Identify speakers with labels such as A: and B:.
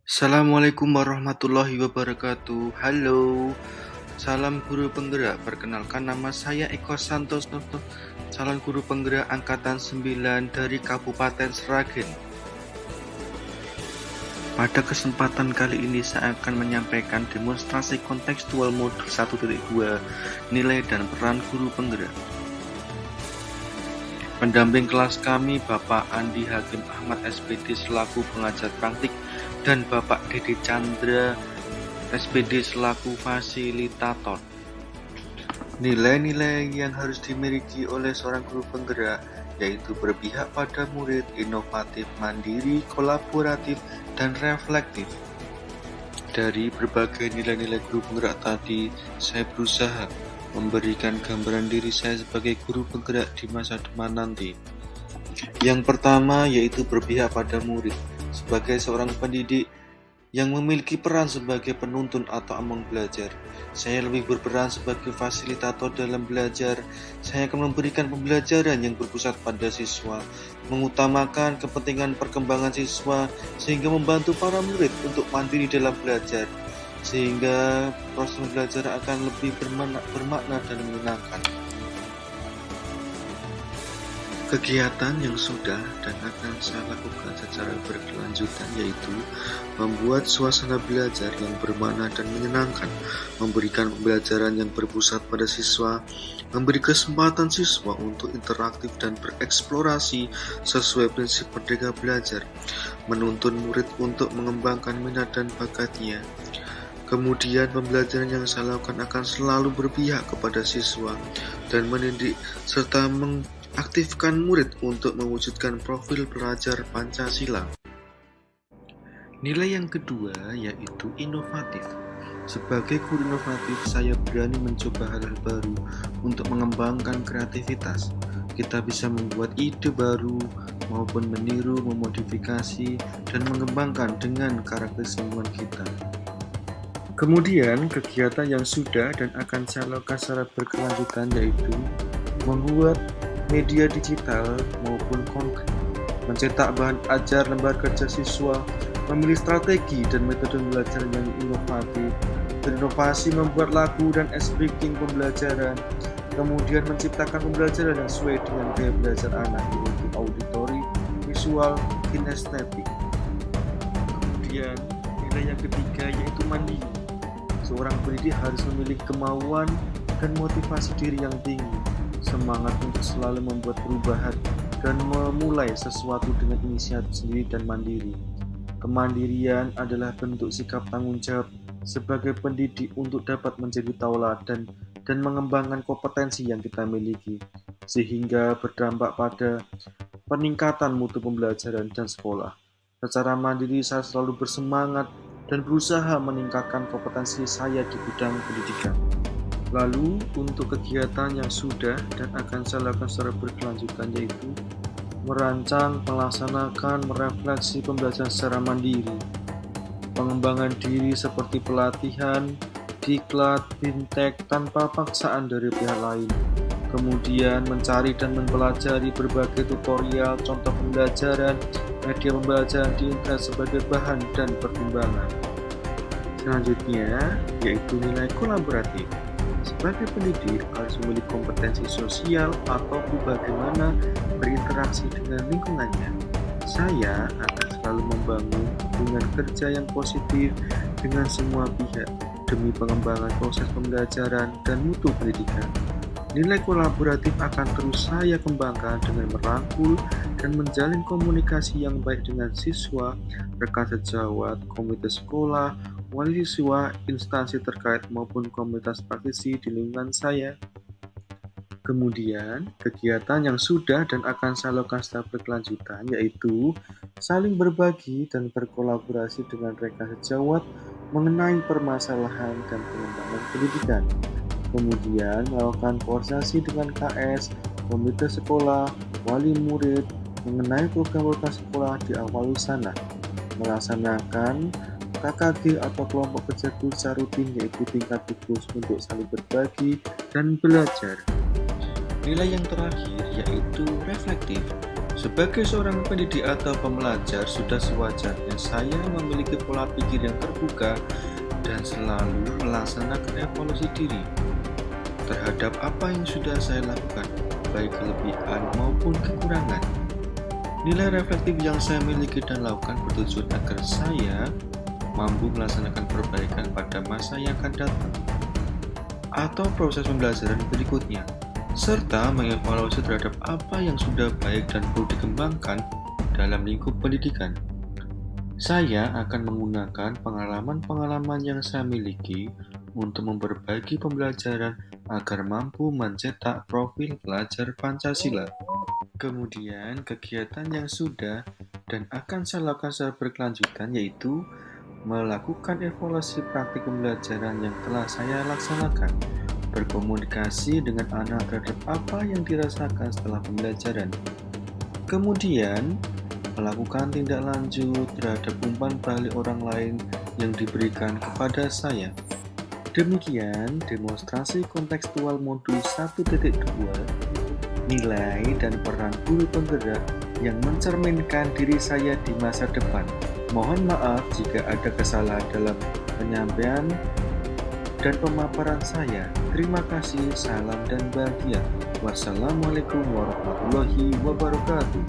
A: Assalamualaikum warahmatullahi wabarakatuh. Halo, salam guru penggerak. Perkenalkan, nama saya Eko Santoso, calon guru penggerak angkatan 9 dari Kabupaten Sragen. Pada kesempatan kali ini saya akan menyampaikan demonstrasi kontekstual modul 1.2 nilai dan peran guru penggerak. Pendamping kelas kami Bapak Andi Hakim Ahmad SPD selaku pengajar praktik dan Bapak Dede Chandra SPD selaku fasilitator. Nilai-nilai yang harus dimiliki oleh seorang guru penggerak yaitu berpihak pada murid, inovatif, mandiri, kolaboratif, dan reflektif. Dari berbagai nilai-nilai guru penggerak tadi, saya berusaha memberikan gambaran diri saya sebagai guru penggerak di masa depan nanti. Yang pertama yaitu berpihak pada murid. Sebagai seorang pendidik yang memiliki peran sebagai penuntun atau among belajar, saya lebih berperan sebagai fasilitator dalam belajar. Saya akan memberikan pembelajaran yang berpusat pada siswa, mengutamakan kepentingan perkembangan siswa sehingga membantu para murid untuk mandiri dalam belajar, sehingga proses belajar akan lebih bermakna dan menyenangkan. Kegiatan yang sudah dan akan saya lakukan secara berkelanjutan yaitu membuat suasana belajar yang bermakna dan menyenangkan, memberikan pembelajaran yang berpusat pada siswa, memberi kesempatan siswa untuk interaktif dan bereksplorasi sesuai prinsip Merdeka Belajar, menuntun murid untuk mengembangkan minat dan bakatnya. Kemudian pembelajaran yang saya lakukan akan selalu berpihak kepada siswa dan mendidik serta mengaktifkan murid untuk mewujudkan profil pelajar Pancasila. Nilai yang kedua yaitu inovatif. Sebagai guru inovatif, saya berani mencoba hal-hal baru untuk mengembangkan kreativitas. Kita bisa membuat ide baru maupun meniru, memodifikasi, dan mengembangkan dengan karakteristik lingkungan kita. Kemudian, kegiatan yang sudah dan akan saya lakukan secara berkelanjutan yaitu membuat media digital maupun konten, mencetak bahan ajar lembar kerja siswa, memilih strategi dan metode belajar yang inovatif, berinovasi membuat lagu dan speaking pembelajaran, kemudian menciptakan pembelajaran yang sesuai dengan gaya belajar anak yaitu auditori, visual, kinestetik. Kemudian, nilai yang ketiga yaitu mandiri. Seorang pendidik harus memiliki kemauan dan motivasi diri yang tinggi, semangat untuk selalu membuat perubahan dan memulai sesuatu dengan inisiatif sendiri dan mandiri. Kemandirian adalah bentuk sikap tanggung jawab sebagai pendidik untuk dapat menjadi tauladan dan mengembangkan kompetensi yang kita miliki, sehingga berdampak pada peningkatan mutu pembelajaran dan sekolah. Secara mandiri, saya selalu bersemangat dan berusaha meningkatkan kompetensi saya di bidang pendidikan. Lalu, untuk kegiatan yang sudah dan akan saya lakukan secara berkelanjutan yaitu merancang, melaksanakan, merefleksi pembelajaran secara mandiri, pengembangan diri seperti pelatihan, diklat, bintek tanpa paksaan dari pihak lain, kemudian mencari dan mempelajari berbagai tutorial, contoh pembelajaran, media pembelajaran di internet sebagai bahan dan pertimbangan. Selanjutnya, yaitu nilai kolaboratif. Sebagai pendidik harus memiliki kompetensi sosial atau bagaimana berinteraksi dengan lingkungannya. Saya akan selalu membangun hubungan kerja yang positif dengan semua pihak demi pengembangan proses pembelajaran dan mutu pendidikan. Nilai kolaboratif akan terus saya kembangkan dengan merangkul dan menjalin komunikasi yang baik dengan siswa, rekan sejawat, komite sekolah, wali siswa, instansi terkait maupun komunitas praktisi di lingkungan saya. Kemudian, kegiatan yang sudah dan akan saya lakukan secara berkelanjutan yaitu saling berbagi dan berkolaborasi dengan rekan sejawat mengenai permasalahan dan pengembangan pendidikan. Kemudian melakukan koordinasi dengan KS, komite sekolah, wali murid mengenai program-program sekolah di awal sana, melaksanakan KKG atau kelompok kerja khusus secara rutin yaitu tingkat khusus untuk saling berbagi dan belajar. Nilai yang terakhir yaitu reflektif. Sebagai seorang pendidik atau pembelajar, sudah sewajarnya saya memiliki pola pikir yang terbuka dan selalu melaksanakan evaluasi diri terhadap apa yang sudah saya lakukan, baik kelebihan maupun kekurangan. Nilai reflektif yang saya miliki dan lakukan bertujuan agar saya mampu melaksanakan perbaikan pada masa yang akan datang atau proses pembelajaran berikutnya, serta mengevaluasi terhadap apa yang sudah baik dan perlu dikembangkan dalam lingkup pendidikan. Saya akan menggunakan pengalaman-pengalaman yang saya miliki untuk memperbaiki pembelajaran agar mampu mencetak profil pelajar Pancasila. Kemudian, kegiatan yang sudah dan akan saya lakukan secara berkelanjutan yaitu melakukan evaluasi praktik pembelajaran yang telah saya laksanakan, berkomunikasi dengan anak terhadap apa yang dirasakan setelah pembelajaran, kemudian melakukan tindak lanjut terhadap umpan balik orang lain yang diberikan kepada saya. Demikian demonstrasi kontekstual modul 1.2, nilai dan peran guru penggerak yang mencerminkan diri saya di masa depan. Mohon maaf jika ada kesalahan dalam penyampaian dan pemaparan saya. Terima kasih, salam dan bahagia. Wassalamualaikum warahmatullahi wabarakatuh.